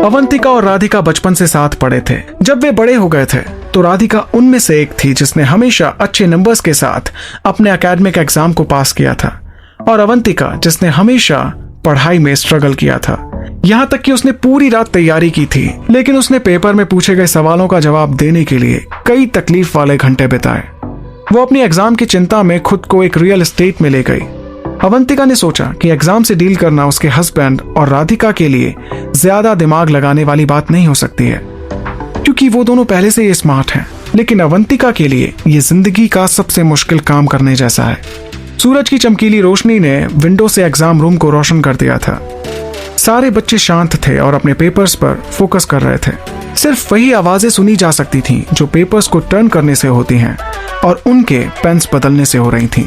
अवंतिका और राधिका बचपन से साथ पढ़े थे। जब वे बड़े हो गए थे तो राधिका उनमें से एक थी जिसने हमेशा अच्छे नंबर्स के साथ अपने एकेडमिक एग्जाम को पास किया था, और अवंतिका जिसने हमेशा पढ़ाई में स्ट्रगल किया था। यहाँ तक कि उसने पूरी रात तैयारी की थी, लेकिन उसने पेपर में पूछे गए सवालों का जवाब देने के लिए कई तकलीफ वाले घंटे बिताए। वो अपनी एग्जाम की चिंता में खुद को एक रियल एस्टेट में ले गई। अवंतिका ने सोचा कि एग्जाम से डील करना उसके हस्बैंड और राधिका के लिए ज्यादा दिमाग लगाने वाली बात नहीं हो सकती है, क्योंकि वो दोनों पहले से ही स्मार्ट हैं। लेकिन अवंतिका के लिए ये जिंदगी का सबसे मुश्किल काम करने जैसा है। सूरज की चमकीली रोशनी ने विंडो से एग्जाम रूम को रोशन कर दिया था। सारे बच्चे शांत थे और अपने पेपर्स पर फोकस कर रहे थे। सिर्फ वही आवाजें सुनी जा सकती थीं जो पेपर्स को टर्न करने से होती हैं और उनके पेन्स बदलने से हो रही थीं।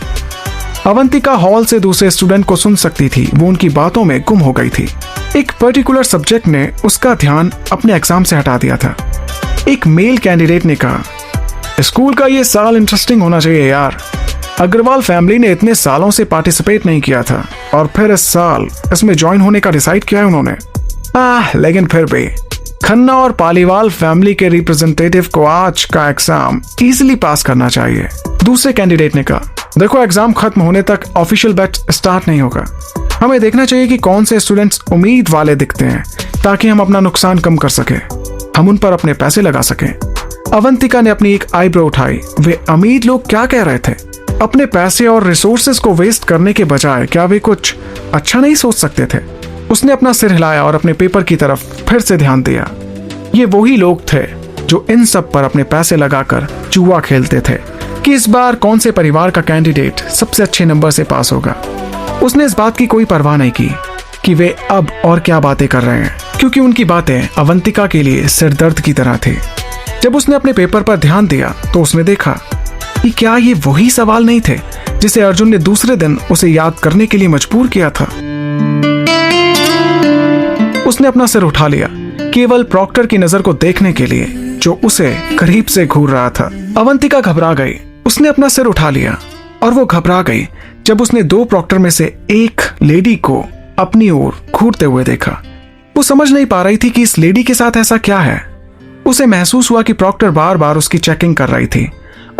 अवंतिका हॉल से दूसरे स्टूडेंट को सुन सकती थी। वो उनकी बातों में गुम हो गई थी। एक पर्टिकुलर सब्जेक्ट ने उसका ध्यान अपने एग्जाम से हटा दिया था। एक मेल कैंडिडेट ने कहा, स्कूल का ये साल इंटरेस्टिंग होना चाहिए यार। अग्रवाल फैमिली ने इतने सालों से पार्टिसिपेट नहीं किया था और फिर इस साल इसमें ज्वाइन होने का डिसाइड किया है उन्होंने। लेकिन फिर भी खन्ना और पालीवाल फैमिली के रिप्रेजेंटेटिव को आज का एग्जाम इजीली पास करना चाहिए। दूसरे कैंडिडेट ने कहा, देखो एग्जाम खत्म होने तक ऑफिशियल बैच स्टार्ट नहीं होगा। हमें देखना चाहिए कि कौन से स्टूडेंट्स उम्मीद वाले दिखते हैं ताकि हम अपना नुकसान कम कर सके, हम उन पर अपने पैसे लगा सकें। अवंतिका ने अपनी एक आईब्रो उठाई। वे अमीर लोग क्या कह रहे थे? अपने पैसे और रिसोर्सेज को वेस्ट करने के बजाय क्या वे कुछ अच्छा नहीं सोच सकते थे? उसने अपना सिर हिलाया और अपने पेपर की तरफ फिर से ध्यान दिया। ये वही लोग थे जो इन सब पर अपने पैसे लगाकर जुआ खेलते थे कि इस बार कौन से परिवार का कैंडिडेट सबसे अच्छे नंबर से पास होगा। उसने इस बात की कोई परवाह नहीं की कि वे अब और क्या बातें कर रहे हैं, क्योंकि उनकी बातें अवंतिका के लिए सिरदर्द की तरह थी। जब उसने अपने पेपर पर ध्यान दिया तो उसने देखा कि क्या ये वही सवाल नहीं थे जिसे अर्जुन ने दूसरे दिन उसे याद करने के लिए मजबूर किया था। उसने अपना सिर उठा लिया, केवल प्रॉक्टर की नजर को देखने के लिए जो उसे करीब से घूर रहा था। अवंतिका घबरा गई। उसने अपना सिर उठा लिया और वो घबरा गई जब उसने दो प्रॉक्टर में से एक लेडी को अपनी ओर घूरते हुए देखा। वो समझ नहीं पा रही थी कि इस लेडी के साथ ऐसा क्या है। उसे महसूस हुआ कि प्रॉक्टर बार बार उसकी चेकिंग कर रही थी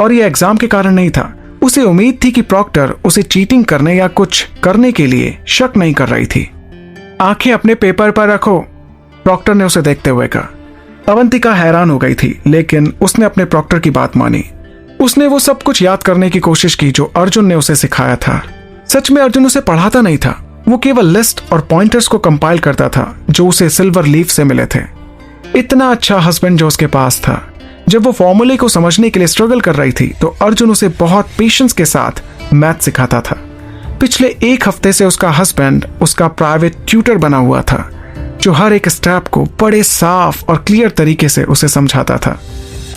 और ये एग्जाम के कारण नहीं था। उसे उम्मीद थी कि प्रॉक्टर उसे चीटिंग करने या कुछ करने के लिए शक नहीं कर रही थी। आंखें अपने पेपर पर रखो, प्रॉक्टर ने उसे देखते हुए कहा। अवंतिका हैरान हो गई थी, लेकिन उसने अपने प्रॉक्टर की बात मानी। उसने वो सब कुछ याद करने की कोशिश की जो अर्जुन ने उसे सिखाया था। सच में अर्जुन उसे पढ़ाता नहीं था, वो केवल लिस्ट और पॉइंटर्स को कंपाइल करता था जो उसे सिल्वर लीफ से मिले थे। इतना अच्छा हस्बैंड जो उसके पास था। जब वो फॉर्मूले को समझने के लिए स्ट्रगल कर रही थी तो अर्जुन उसे बहुत पेशेंस के साथ मैथ सिखाता था। पिछले एक हफ्ते से उसका हस्बैंड उसका प्राइवेट ट्यूटर बना हुआ था जो हर एक स्टेप को बड़े साफ और क्लियर तरीके से उसे समझाता था।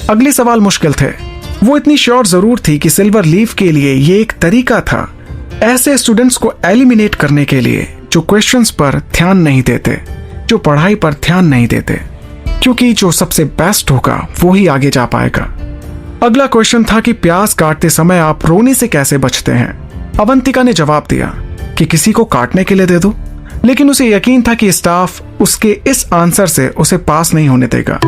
अगले सवाल मुश्किल थे। वो इतनी श्योर जरूर थी कि सिल्वर लीफ के लिए ये एक तरीका था ऐसे स्टूडेंट्स को एलिमिनेट करने के लिए जो क्वेश्चंस पर ध्यान नहीं देते, जो पढ़ाई पर ध्यान नहीं देते, क्योंकि जो सबसे बेस्ट होगा वो ही आगे जा पाएगा। अगला क्वेश्चन था कि प्याज काटते समय आप रोने से कैसे बचते हैं। अवंतिका ने जवाब दिया कि किसी को काटने के लिए दे दो, लेकिन उसे यकीन था कि स्टाफ उसके इस आंसर से उसे पास नहीं होने देगा।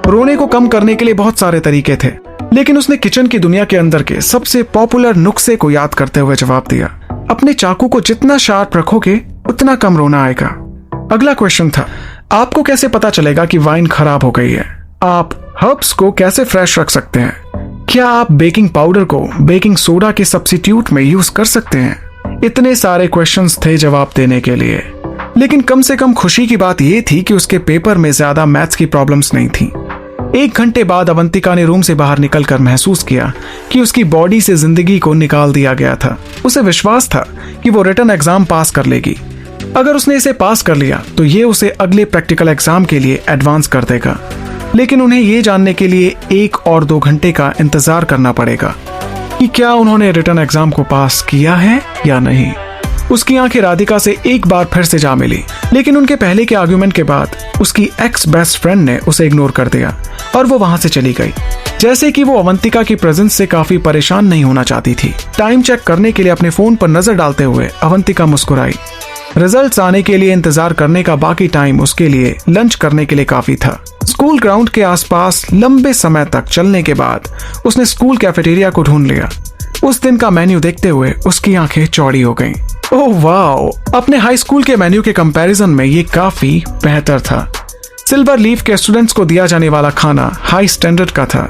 रोने को कम करने के लिए बहुत सारे तरीके थे, लेकिन उसने किचन की दुनिया के अंदर के सबसे पॉपुलर नुस्खे को याद करते हुए जवाब दिया, अपने चाकू को जितना शार्प रखोगे उतना कम रोना आएगा। अगला क्वेश्चन था, आपको कैसे पता चलेगा कि वाइन खराब हो गई है? आप हर्ब्स को कैसे फ्रेश रख सकते हैं? क्या आप बेकिंग पाउडर को बेकिंग सोडा के सब्स्टिट्यूट में यूज कर सकते हैं? इतने सारे क्वेश्चंस थे जवाब देने के लिए, लेकिन कम से कम खुशी की बात यह थी कि उसके पेपर में ज्यादा मैथ्स की प्रॉब्लम्स नहीं थी। 1 घंटे बाद अवंतिका ने रूम से बाहर निकलकर महसूस किया कि उसकी बॉडी से जिंदगी को निकाल दिया गया था। उसे विश्वास था कि वो रिटन एग्जाम पास कर लेगी। अगर उसने इसे पास कर लिया तो ये उसे अगले प्रैक्टिकल एग्जाम के लिए एडवांस कर देगा, लेकिन उन्हें ये जानने के लिए 1 और 2 घंटे का इंतजार करना पड़ेगा कि क्या उन्होंने रिटन एग्जाम को पास किया है या नहीं। उसकी आंखें राधिका से एक बार फिर से जा मिली, लेकिन उनके पहले के आर्गुमेंट के बाद उसकी एक्स बेस्ट फ्रेंड ने उसे इग्नोर कर दिया और वो वहां से चली गई, जैसे कि वो अवंतिका की प्रेजेंस से काफी परेशान नहीं होना चाहती थी। टाइम चेक करने के लिए अपने फोन पर नजर डालते हुए अवंतिका मुस्कुराई। रिजल्ट्स आने के लिए इंतजार करने का बाकी टाइम उसके लिए लंच करने के लिए काफी था। स्कूल ग्राउंड के आसपास लंबे समय तक चलने के बाद उसने स्कूल कैफेटेरिया को ढूंढ लिया। उस दिन का मेन्यू देखते हुए उसकी आंखें चौड़ी हो गईं। ओह वाओ, अपने हाई स्कूल के मेन्यू के कंपैरिजन में ये काफी बेहतर था। सिल्वर लीफ के स्टूडेंट्स को दिया जाने वाला खाना हाई स्टैंडर्ड का था।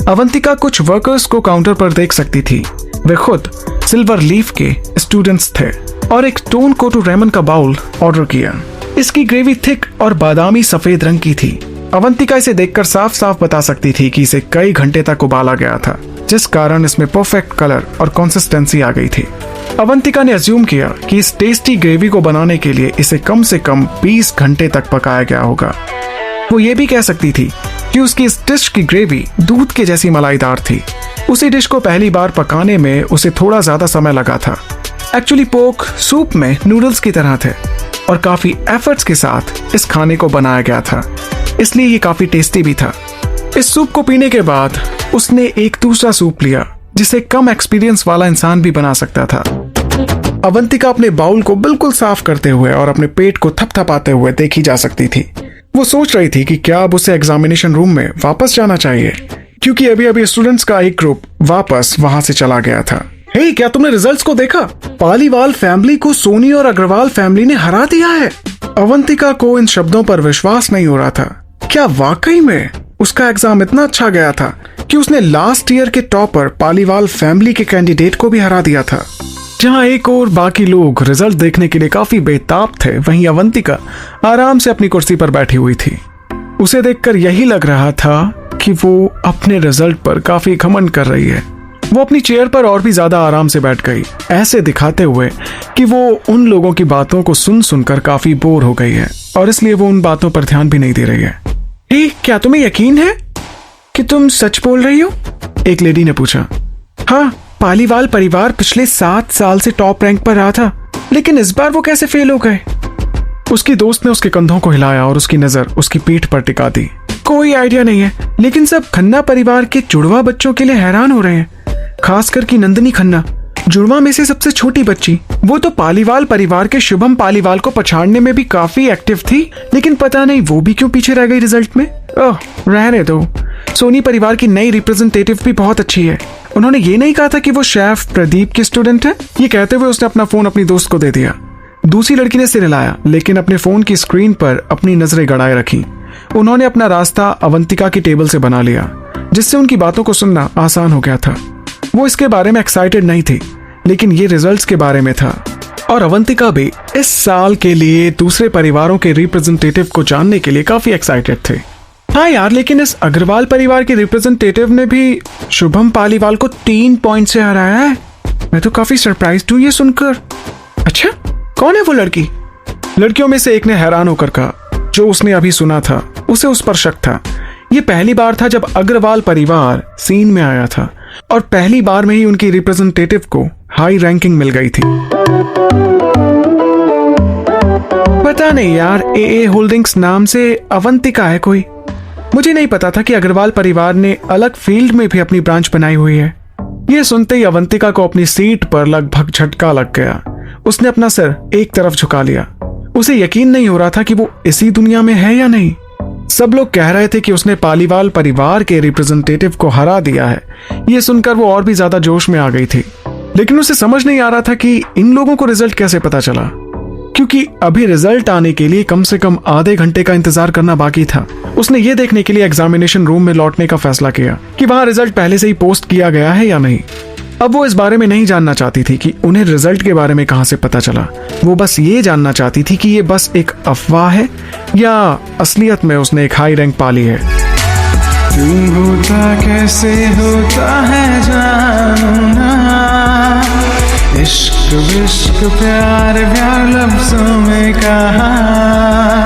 अवंतिका कुछ वर्कर्स को काउंटर पर देख सकती थी। वे खुद सिल्वर लीफ के स्टूडेंट्स थे और एक टोन कोटू रेमन का बाउल ऑर्डर किया। इसकी ग्रेवी थिक और बादामी सफेद रंग की थी। अवंतिका इसे देखकर साफ साफ बता सकती थी कि इसे कई घंटे तक उबाला गया था, जिस कारण इसमें परफेक्ट कलर और कंसिस्टेंसी आ गई थी। अवंतिका ने अज्यूम किया कि इस टेस्टी ग्रेवी को बनाने के लिए इसे कम से कम 20 घंटे तक पकाया गया होगा। वो ये भी कह सकती थी कि उसकी इस डिश की ग्रेवी दूध के जैसी मलाईदार थी। उसी डिश को पहली बार पकाने में उसे थोड़ा ज्यादा समय लगा था। एक्चुअली पोक सूप में नूडल्स की तरह थे और काफी एफर्ट्स के साथ इस खाने को बनाया गया था, इसलिए ये काफी टेस्टी भी था। इस सूप को पीने के बाद उसने एक दूसरा सूप लिया जिसे कम एक्सपीरियंस वाला इंसान भी बना सकता था। अवंतिका अपने बाउल को बिल्कुल साफ करते हुए और अपने पेट को थपथपाते हुए देखी जा सकती थी। वो सोच रही थी कि क्या अब उसे एग्जामिनेशन रूम में वापस जाना चाहिए, क्योंकि अभी अभी स्टूडेंट्स का एक ग्रुप वापस वहां से चला गया था। हे, क्या तुमने रिजल्ट्स को देखा? पालीवाल फैमिली को सोनी और अग्रवाल फैमिली ने हरा दिया है। अवंतिका को इन शब्दों पर विश्वास नहीं हो रहा था। क्या वाकई में उसका एग्जाम इतना अच्छा गया था कि उसने लास्ट ईयर के टॉपर पालीवाल फैमिली के कैंडिडेट को भी हरा दिया था? जहां एक और बाकी लोग रिजल्ट देखने के लिए काफी बेताब थे, वहीं अवंतिका आराम से अपनी कुर्सी पर बैठी हुई थी। उसे देखकर यही लग रहा था कि वो अपने रिजल्ट पर काफी घमंड कर रही है। वो अपनी चेयर पर और भी ज्यादा आराम से बैठ गई, ऐसे दिखाते हुए कि वो उन लोगों की बातों को सुन सुनकर काफी बोर हो गई है और इसलिए वो उन बातों पर ध्यान भी नहीं दे रही है। हे, क्या तुम्हें यकीन है कि तुम सच बोल रही हो? एक लेडी ने पूछा। हाँ, पालीवाल परिवार पिछले 7 साल से टॉप रैंक पर रहा था, लेकिन इस बार वो कैसे फेल हो गए? उसकी दोस्त ने उसके कंधों को हिलाया और उसकी नजर उसकी पीठ पर टिका दी। कोई आइडिया नहीं है, लेकिन सब खन्ना परिवार के जुड़वा बच्चों के लिए हैरान हो रहे हैं, खासकर की नंदिनी खन्ना, जुड़वा में से सबसे छोटी बच्ची। वो तो पालीवाल परिवार के शुभम पालीवाल को पछाड़ने में भी काफी एक्टिव थी, लेकिन पता नहीं वो भी क्यों पीछे रह गई रिजल्ट में। ओह, रहने दो। सोनी परिवार की नई रिप्रेजेंटेटिव भी बहुत अच्छी है। उन्होंने ये नहीं कहा था कि वो शेफ प्रदीप की स्टूडेंट है? ये कहते हुए उसने अपना फोन अपनी दोस्त को दे दिया। दूसरी लड़की ने सिर हिलाया, लेकिन अपने फोन की स्क्रीन पर अपनी नजरें गड़ाए रखी। उन्होंने अपना रास्ता अवंतिका की टेबल से बना लिया, जिससे उनकी बातों को सुनना आसान हो गया था। वो इसके बारे में एक्साइटेड नहीं थी, लेकिन ये रिजल्ट्स के बारे में था। और अवंतिका भी इस साल के लिए दूसरे परिवारों के रिप्रेजेंटेटिव को जानने के लिए काफी एक्साइटेड थे। हाँ यार, लेकिन इस अग्रवाल परिवार के रिप्रेजेंटेटिव ने भी शुभम पालीवाल को 3 पॉइंट से हराया है। मैं तो काफी सरप्राइज्ड हूँ ये सुनकर। अच्छा, कौन है वो लड़की? लड़कियों में से एक ने हैरान होकर कहा। जो उसने अभी सुना था उसे उस पर शक था। ये पहली बार था जब अग्रवाल परिवार सीन में आया था और पहली बार में ही उनकी रिप्रेजेंटेटिव को हाई रैंकिंग मिल गई थी। पता नहीं यार, AA होल्डिंग्स नाम से अवंतिका है कोई। मुझे नहीं पता था कि अग्रवाल परिवार ने अलग फील्ड में भी अपनी ब्रांच बनाई हुई है। यह सुनते ही अवंतिका को अपनी सीट पर लगभग झटका लग गया। उसने अपना सिर एक तरफ झुका लिया। उसे यकीन नहीं हो रहा था कि वो इसी दुनिया में है या नहीं। सब लोग कह रहे थे कि उसने पालीवाल परिवार के रिप्रेजेंटेटिव को हरा दिया है। यह सुनकर वो और भी ज्यादा जोश में आ गई थी, लेकिन उसे समझ नहीं आ रहा था कि इन लोगों को रिजल्ट कैसे पता चला, क्योंकि अभी रिजल्ट आने के लिए कम से कम आधे घंटे का इंतजार करना बाकी था। उसने ये देखने के लिए एग्जामिनेशन रूम में लौटने का फैसला किया कि वहां रिजल्ट पहले से ही पोस्ट किया गया है या नहीं। अब वो इस बारे में नहीं जानना चाहती थी कि उन्हें रिजल्ट के बारे में कहां से पता चला। वो बस ये जानना चाहती थी कि ये बस एक अफवाह है या असलियत में उसने एक हाई रैंक पा ली है। क्यों होता कैसे होता है जानू ना, इश्क विश्क प्यार प्यार लफ्जों में कहा